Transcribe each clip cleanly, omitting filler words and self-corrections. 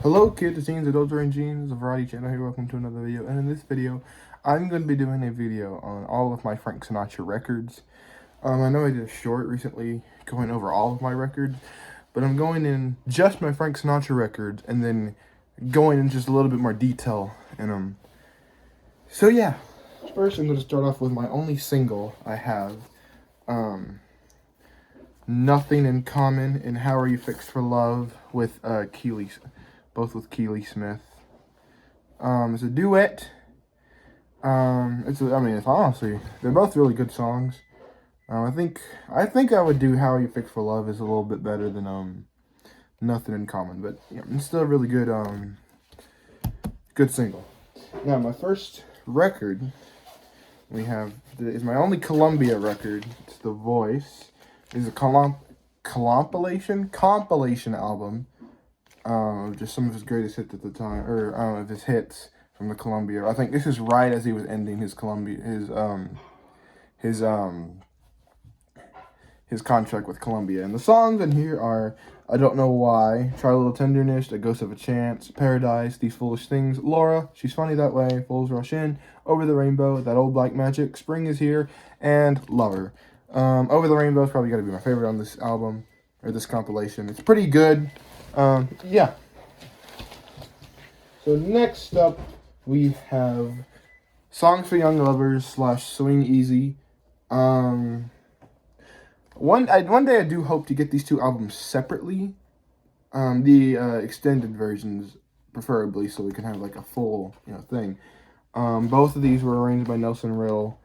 Hello kids, teens, adults, and jeans, a variety channel here. Welcome to another video. And in this video, I'm going to be doing a video on all of my Frank Sinatra records. I know I did a short recently going over all of my records, but I'm going in just my Frank Sinatra records and then going in just a little bit more detail in them. So yeah, first I'm going to start off with my only single I have, Nothing in Common and How Are You Fixed for Love with Keely, both with Keely Smith. It's a duet. It's honestly, they're both really good songs. I think I would do How Are You Fixed for Love is a little bit better than Nothing in Common, but yeah, it's still a really good good single. Now my first record we have is my only Columbia record. It's The Voice. It's a compilation album. Just some of his greatest hits at the time, or I don't know if his hits from the Columbia. I think this is right as he was ending his his contract with Columbia. And the songs in here are I Don't Know Why, Try a Little Tenderness, A Ghost of a Chance, Paradise, These Foolish Things, Laura, She's Funny That Way, Fools Rush In, Over the Rainbow, That Old Black Magic, Spring Is Here, and Lover. Over the Rainbow is probably got to be my favorite on this album, or this compilation. It's pretty good. Yeah. So next up, we have Songs for Young Lovers / Swing Easy. One day I do hope to get these two albums separately. The extended versions, preferably, so we can have like a full, thing. Both of these were arranged by Nelson Riddle.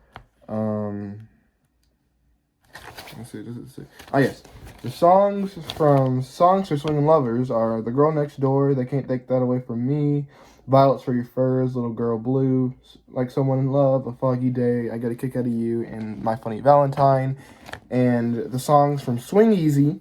Let's see, does it say? Ah, yes. The songs for Swingin' Lovers are The Girl Next Door, They Can't Take That Away From Me, Violets for Your Furs, Little Girl Blue, Like Someone in Love, A Foggy Day, I Get a Kick Out of You, and My Funny Valentine. And the songs from Swing Easy,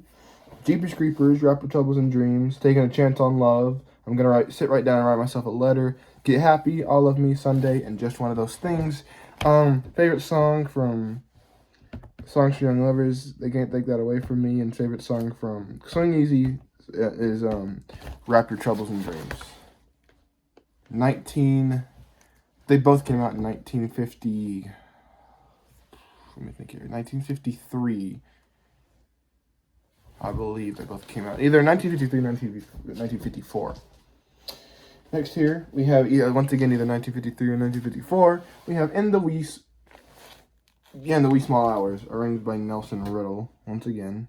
Jeepers Creepers, Rapper Troubles and Dreams, Taking a Chance on Love, I'm going to sit right down and write myself a letter, Get Happy, All of Me, Sunday, and Just One of Those Things. Favorite song from Songs for Young Lovers, They Can't Take That Away From Me, and favorite song from Swing Easy is Wrap Your Troubles in Dreams. They both came out in 1950, let me think here, 1953, I believe they both came out, either 1953 or 1954. Next here, we have, once again, either 1953 or 1954, we have In the Wee Small Hours, arranged by Nelson Riddle, once again.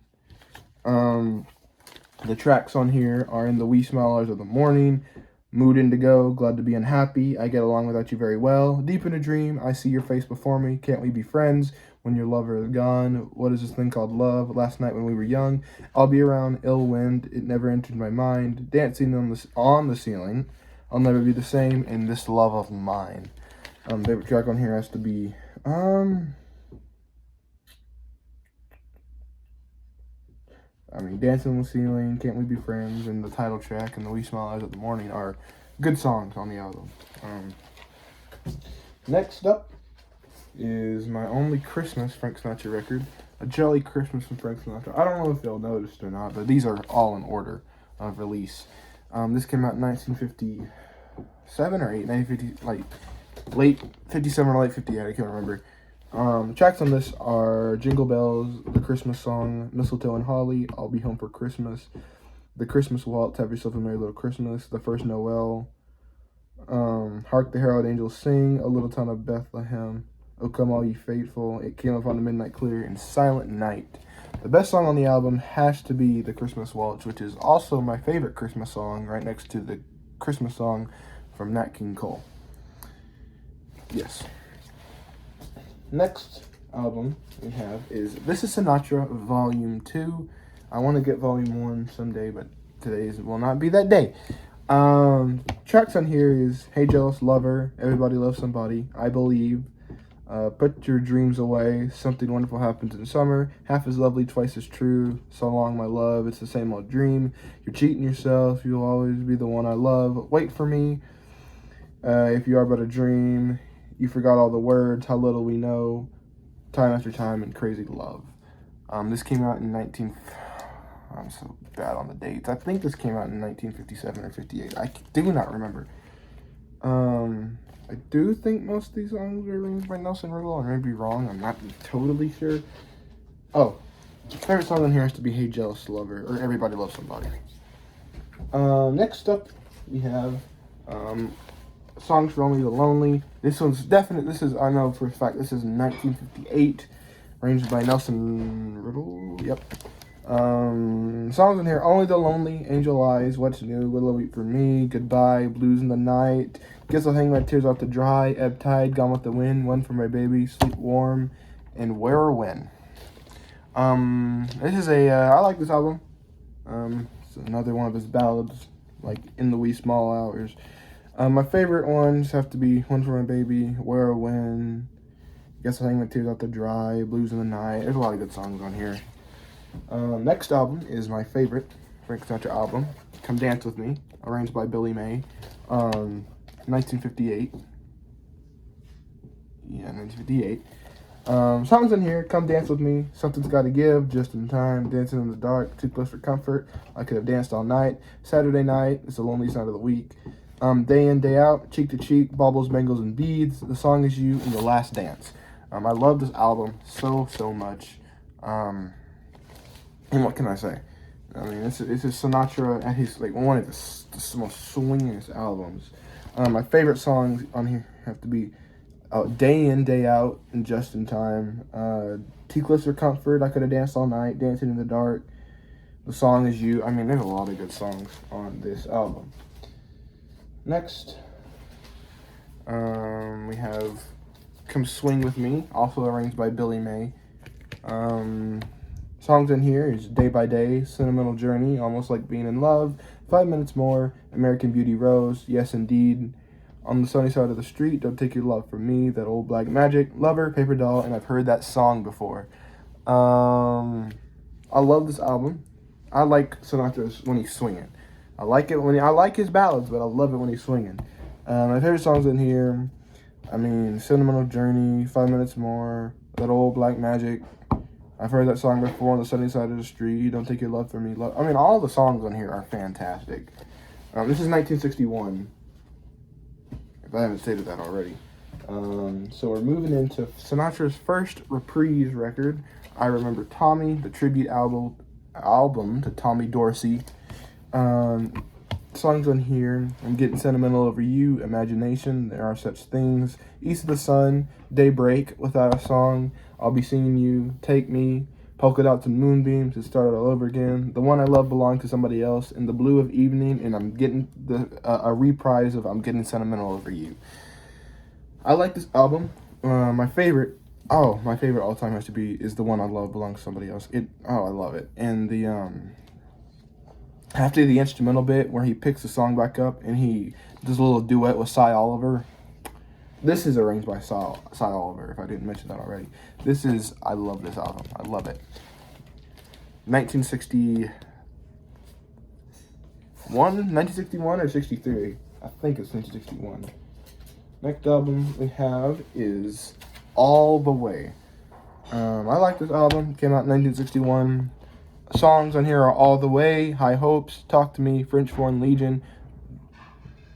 The tracks on here are In the Wee Small Hours of the Morning, Mood Indigo, Glad to Be Unhappy, I Get Along Without You Very Well, Deep in a Dream, I See Your Face Before Me, Can't We Be Friends, When Your Lover Is Gone, What Is This Thing Called Love, Last Night When We Were Young, I'll Be Around, Ill Wind, It Never Entered My Mind, Dancing on the Ceiling, I'll Never Be the Same, and This Love of Mine. Favorite track on here has to be, Dancing on the Ceiling, Can't We Be Friends, and the title track, and The Wee Small Hours of the Morning are good songs on the album. Next up is my only Christmas Frank Sinatra record, A Jolly Christmas from Frank Sinatra. I don't know if y'all noticed or not, but these are all in order of release. This came out in 1957 or 8, 1950, like late 57 or late 58, I can't remember. Tracks on this are Jingle Bells, The Christmas Song, Mistletoe and Holly, I'll Be Home for Christmas, The Christmas Waltz, Have Yourself a Merry Little Christmas, The First Noel, Hark the Herald Angels Sing, A Little Town of Bethlehem, Oh Come All Ye Faithful, It Came Up on the Midnight Clear, and Silent Night. The best song on the album has to be The Christmas Waltz, which is also my favorite Christmas song, right next to the Christmas song from Nat King Cole. Yes. Next album we have is This Is Sinatra Volume 2. I want to get Volume 1 someday, but today will not be that day. Tracks on here is Hey Jealous Lover, Everybody Loves Somebody, I Believe, Put Your Dreams Away, Something Wonderful Happens in Summer, Half as Lovely, Twice as True, So Long My Love, It's the Same Old Dream, You're Cheating Yourself, You'll Always Be the One I Love, Wait for Me, If You Are But a Dream, You Forgot All the Words, How Little We Know, Time After Time, and Crazy Love. This came out in I'm so bad on the dates. I think this came out in 1957 or 58. I do not remember. I do think most of these songs were arranged by Nelson Riddle. I may be wrong. I'm not totally sure. Oh, favorite song on here has to be "Hey Jealous Lover" or "Everybody Loves Somebody." Next up, we have "Songs for Only the Lonely." This one's definite. This is, I know for a fact, this is 1958, arranged by Nelson Riddle. Yep. Songs in here: "Only the Lonely," "Angel Eyes," "What's New," "What'll Wait for Me," "Goodbye," "Blues in the Night," "Guess I'll Hang My Tears Out to Dry," "Ebb Tide," "Gone with the Wind," "One for My Baby," "Sleep Warm," and "Where or When." This is I like this album. It's another one of his ballads, like "In the Wee Small Hours." My favorite ones have to be "One for My Baby," "Where or When," "Guess I'll Hang My Tears Out to Dry," "Blues in the Night." There's a lot of good songs on here. Next album is my favorite Frank Sinatra album, "Come Dance With Me," arranged by Billy May, 1958. Yeah, 1958. Songs in here: "Come Dance With Me," "Something's Gotta Give," "Just in Time," "Dancing in the Dark," "Too Close for Comfort," "I Could Have Danced All Night," "Saturday Night," "It's the Loneliest Night of the Week," "Day In, Day Out," "Cheek to Cheek," "Baubles, Bangles, and Beads," "The Song Is You," and "The Last Dance." I love this album so much. And what can I say? I mean, this is Sinatra at his, like, one of the most swingingest albums. My favorite songs on here have to be "Day In, Day Out," and "Just in Time," "Too Close for Comfort," "I Could Have Danced All Night," "Dancing in the Dark," "The Song Is You." I mean, there's a lot of good songs on this album. Next, we have "Come Swing With Me," also arranged by Billy May. Songs in here is "Day by Day," "Sentimental Journey," "Almost Like Being in Love," "5 Minutes More," "American Beauty Rose," "Yes Indeed," "On the Sunny Side of the Street," "Don't Take Your Love From Me," "That Old Black Magic," "Lover," "Paper Doll," and I've heard that song before. I love this album. I like Sinatra's when he's swinging. I like it when I like his ballads, but I love it when he's swinging. My favorite songs in here, I mean, "Sentimental Journey," "5 Minutes More," "That Old Black Magic." I've heard that song before, "On the Sunny Side of the Street," "Don't Take Your Love From Me." I mean, all the songs on here are fantastic. This is 1961, if I haven't stated that already. So we're moving into Sinatra's first Reprise record, "I Remember Tommy," the tribute album to Tommy Dorsey. Songs on here: "I'm Getting Sentimental Over You," "Imagination," "There Are Such Things," "East of the Sun," "Daybreak," "Without a Song," "I'll Be Seeing You," "Take Me," "Polka Dots and Moonbeams," "It Started All Over Again," "The One I Love Belonged to Somebody Else," "In the Blue of Evening," and I'm getting a reprise of "I'm Getting Sentimental Over You." I like this album. My favorite all time has to be is "The One I Love Belongs to Somebody Else." I love it. And the after the instrumental bit where he picks the song back up and he does a little duet with Cy Oliver. This is arranged by Cy Oliver, if I didn't mention that already. I love this album. I love it. 1961 or 63? I think it's 1961. Next album we have is "All the Way." I like this album. Came out in 1961. Songs on here are "All the Way," "High Hopes," "Talk to Me," "French Foreign Legion,"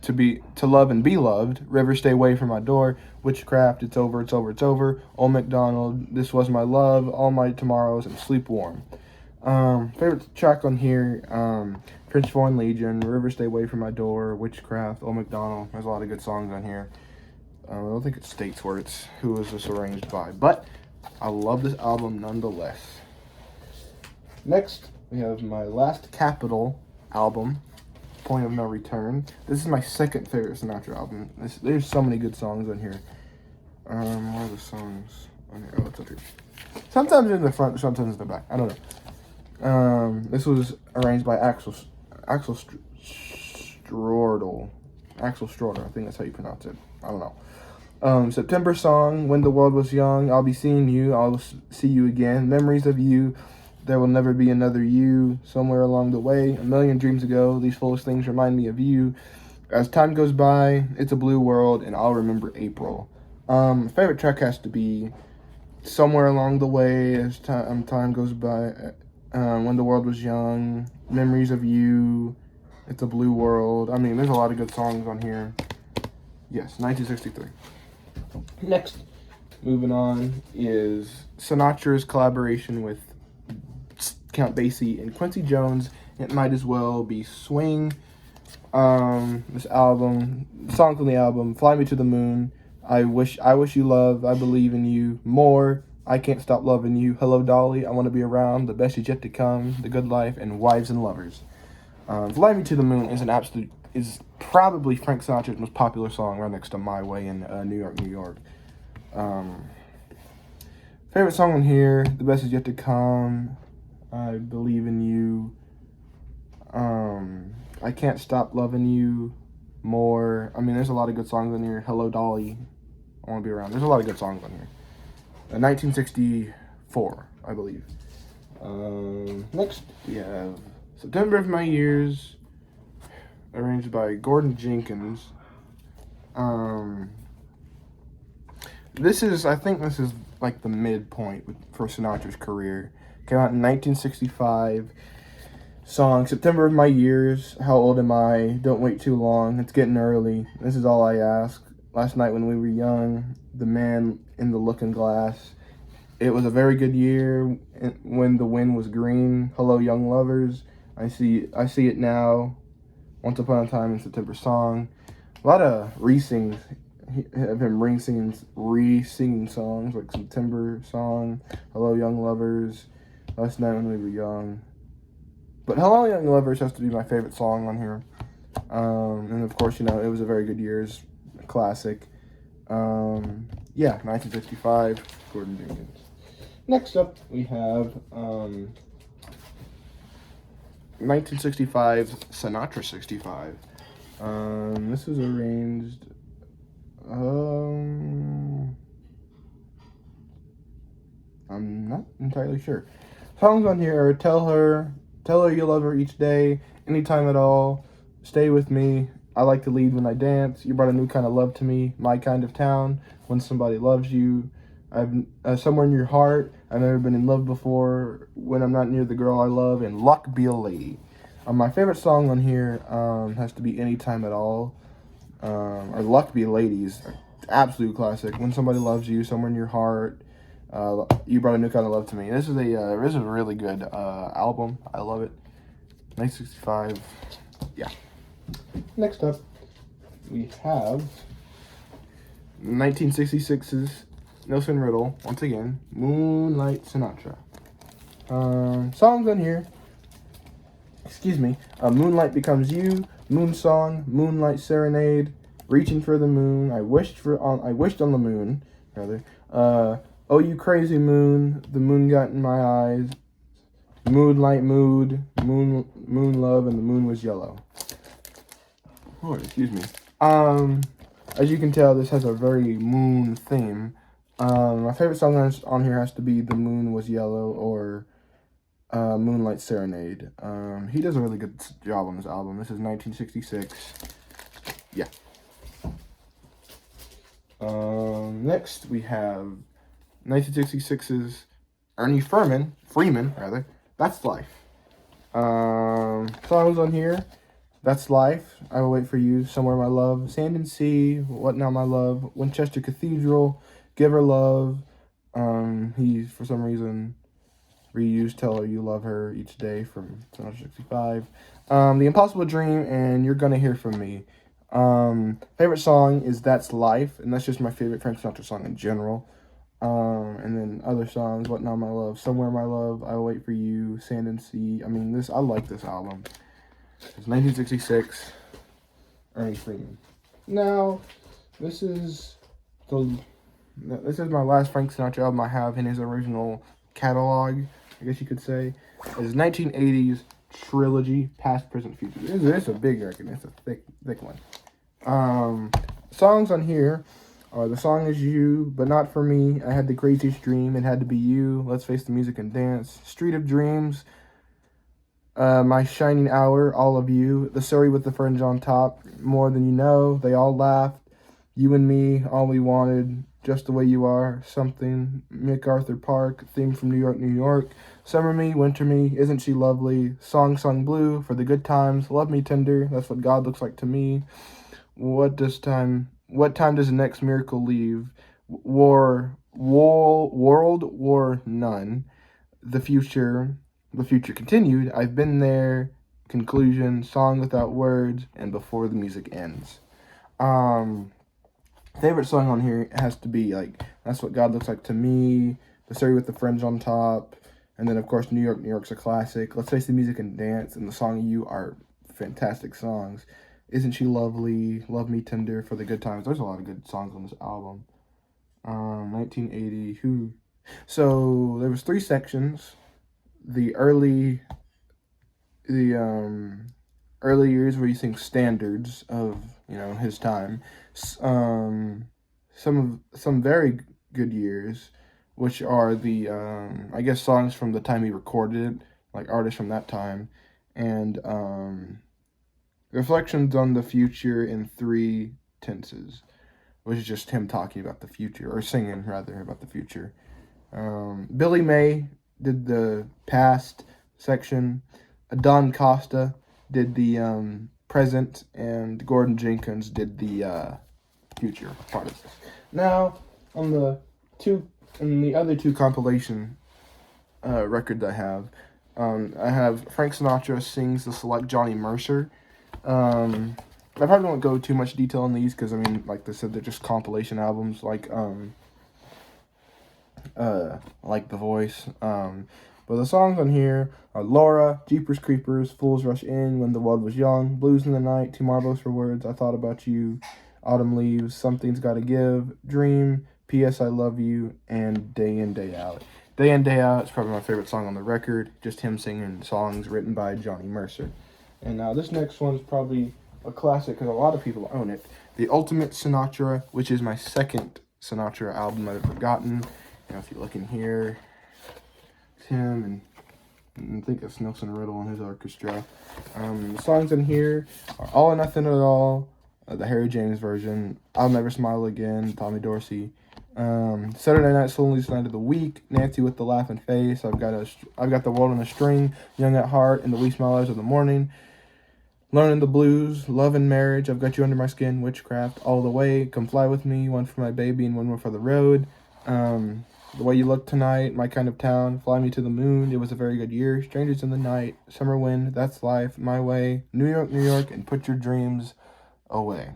to Love and Be Loved," "River Stay Away From My Door," "Witchcraft," "It's Over, It's Over, It's Over," "Old MacDonald," "This Was My Love," "All My Tomorrows," and "Sleep Warm." Favorite track on here, "French Foreign Legion," "River Stay Away From My Door," "Witchcraft," "Old MacDonald." There's a lot of good songs on here. I don't think it states who was this arranged by, but I love this album nonetheless. Next, we have my last Capitol album, "Point of No Return." This is my second favorite Sinatra album. There's so many good songs on here. What are the songs on here? Oh, it's up here. Sometimes in the front, sometimes in the back. I don't know. This was arranged by Axel Strudel. Axel Stroder, I think that's how you pronounce it. I don't know. September Song, "When the World Was Young," "I'll Be Seeing You," "I'll See You Again," "Memories of You," "There Will Never Be Another You," "Somewhere Along the Way," "A Million Dreams Ago," "These Foolish Things Remind Me of You," "As Time Goes By," "It's a Blue World," and "I'll Remember April." Favorite track has to be "Somewhere Along the Way," "As Time Goes By," When the World Was Young, Memories of You, It's a Blue World. I mean, there's a lot of good songs on here. Yes, 1963. Next, moving on, is Sinatra's collaboration with Count Basie and Quincy Jones. It Might As Well Be Swing. This album, songs on the album: Fly Me to the Moon, I Wish You Love, I Believe in You, More, I Can't Stop Loving You, Hello Dolly, I Want to Be Around, The Best Is Yet to Come, The Good Life, and Wives and Lovers. Fly Me to the Moon is probably Frank Sinatra's most popular song, right next to My Way in New York, New York. Favorite song on here: The Best Is Yet to Come, I Believe in You, I Can't Stop Loving You, More. I mean, there's a lot of good songs on here. Hello Dolly, I Want to Be Around. There's a lot of good songs on here. 1964, I believe. Next, we have September of My Years, arranged by Gordon Jenkins. I think this is like the midpoint for Sinatra's career. Came out in 1965. Song, September of My Years, How Old Am I, Don't Wait Too Long, It's Getting Early, This Is All I Ask, Last Night When We Were Young, The Man in the Looking Glass, It Was a Very Good Year, When the Wind Was Green, Hello Young Lovers, I See It Now, Once Upon a Time in September Song. A lot of re-sings of him re-singing songs like September Song, Hello Young Lovers, Last Night When We Were Young. But Hello Young Lovers has to be my favorite song on here. And of course, It Was a Very Good Year's classic. 1965, Gordon Jenkins. Next up, we have 1965 Sinatra 65. This was arranged. I'm not entirely sure. Songs on here are Tell Her You Love Her Each Day, Anytime at All, Stay With Me, I Like to Lead When I Dance, You Brought a New Kind of Love to Me, My Kind of Town, When Somebody Loves You, I've Somewhere in Your Heart, I've Never Been in Love Before, When I'm Not Near the Girl I Love, and Luck Be a Lady. My favorite song on here has to be Anytime at All, or Luck Be a Lady is an absolute classic. When Somebody Loves You, Somewhere in Your Heart, You Brought a New Kind of Love to Me. This is a really good album. I love it. 1965. Yeah. Next up, we have 1966's Nelson Riddle, once again, Moonlight Sinatra. Songs on here. Moonlight Becomes You, Moon Song, Moonlight Serenade, Reaching for the Moon, I Wished on the Moon, rather. Oh You Crazy Moon, The Moon Got in My Eyes, Moonlight Mood, Moon Love, and The Moon Was Yellow. Oh, excuse me. As you can tell, this has a very moon theme. My favorite song on here has to be The Moon Was Yellow or Moonlight Serenade. He does a really good job on this album. This is 1966. Yeah. Next, we have 1966's Ernie Freeman, That's Life. Songs on here: That's Life, I Will Wait for You, Somewhere My Love, Sand and Sea, What Now My Love, Winchester Cathedral, Give Her Love. He, for some reason, reused Tell Her You Love Her Each Day from 1965. The Impossible Dream and You're Gonna Hear From Me. Favorite song is That's Life, and that's just my favorite Frank Sinatra song in general. And then other songs: What Now My Love, Somewhere My Love, I Will Wait for You, Sand and Sea. I mean, I like this album. It's 1966, Ernie Freeman. Now, this is my last Frank Sinatra album I have in his original catalog, I guess you could say. It's 1980s Trilogy, Past, Present, Future. It's a big record. It's a thick one. Songs on here are The Song Is You, But Not For Me, I Had the Craziest Dream, It Had to Be You, Let's Face the Music and Dance, Street of Dreams, My Shining Hour, All of You, The Story with the Fringe on Top, More Than You Know, They All Laughed, You and Me, All We Wanted, Just the Way You Are, Something, MacArthur Park, Theme from New York, New York, Summer Me, Winter Me, Isn't She Lovely, Song Sung Blue, For the Good Times, Love Me Tender, That's What God Looks Like to Me, What time does the next miracle leave? World War None, The Future Continued, I've Been There, Conclusion, Song Without Words, and Before the Music Ends. Favorite song on here has to be like That's What God Looks Like to Me, The Surrey with the Fringe on Top, and then of course New York, New York's a classic. Let's Face the Music and Dance and The Song of You are fantastic songs. Isn't She Lovely, Love Me Tender, For the Good Times. There's a lot of good songs on this album. 1980. So there was 3 sections. The early years where you sing standards of his time. Some very good years, which are the I guess songs from the time he recorded it, like artists from that time, and reflections on the future in 3 tenses, which is just him talking about the future, or singing rather about the future. Billy May did the past section. Don Costa did the present, and Gordon Jenkins did the future part of this. Now, on the other 2 compilation records I have Frank Sinatra Sings the Select Johnny Mercer. I probably won't go too much detail on these because, I mean, like I said, they're just compilation albums, like The Voice. But the songs on here are Laura, Jeepers Creepers, Fools Rush In, When the World Was Young, Blues in the Night, Too Marvelous for Words, I Thought About You, Autumn Leaves, Something's Gotta Give, Dream, P.S. I Love You, and Day In, Day Out. Day In, Day Out is probably my favorite song on the record, just him singing songs written by Johnny Mercer. And now this next one's probably a classic because a lot of people own it. The Ultimate Sinatra, which is my second Sinatra album I've ever gotten. If you look in here, it's him, and I think it's Nelson Riddle and his orchestra. The songs in here are All or Nothing at All, the Harry James version, I'll Never Smile Again, Tommy Dorsey, Saturday Night's Loneliest Night of the Week, Nancy with the Laughing Face, I've Got the World on a String, Young at Heart, and The Wee Small Hours of the Morning, Learning the Blues, Love and Marriage, I've Got You Under My Skin, Witchcraft, All the Way, Come Fly With Me, One for My Baby and One More for the Road, The Way You Look Tonight, My Kind of Town, Fly Me to the Moon, It Was a Very Good Year, Strangers in the Night, Summer Wind, That's Life, My Way, New York, New York, and Put Your Dreams Away.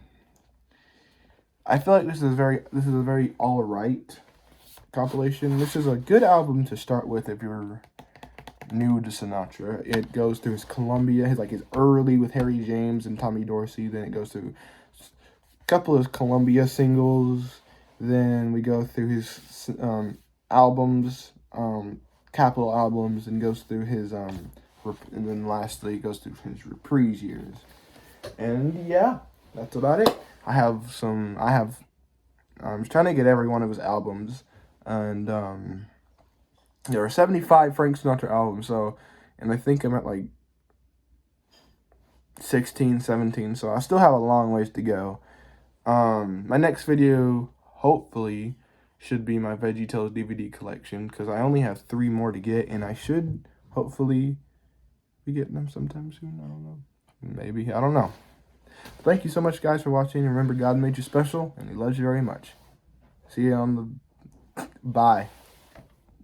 I feel like this is a very alright compilation. This is a good album to start with if you're new to Sinatra. It goes through his Columbia, his early with Harry James and Tommy Dorsey. Then it goes through a couple of his Columbia singles. Then we go through his albums, Capitol albums, and goes through his and then lastly it goes through his Reprise years. And yeah, that's about it. I'm trying to get every one of his albums, and there are 75 Frank Sinatra albums, and I think I'm at like 16, 17, so I still have a long ways to go. My next video, hopefully, should be my VeggieTales DVD collection, because I only have 3 more to get, and I should, hopefully, be getting them sometime soon. I don't know. Maybe. I don't know. Thank you so much, guys, for watching. Remember, God made you special, and He loves you very much. See you on the... Bye.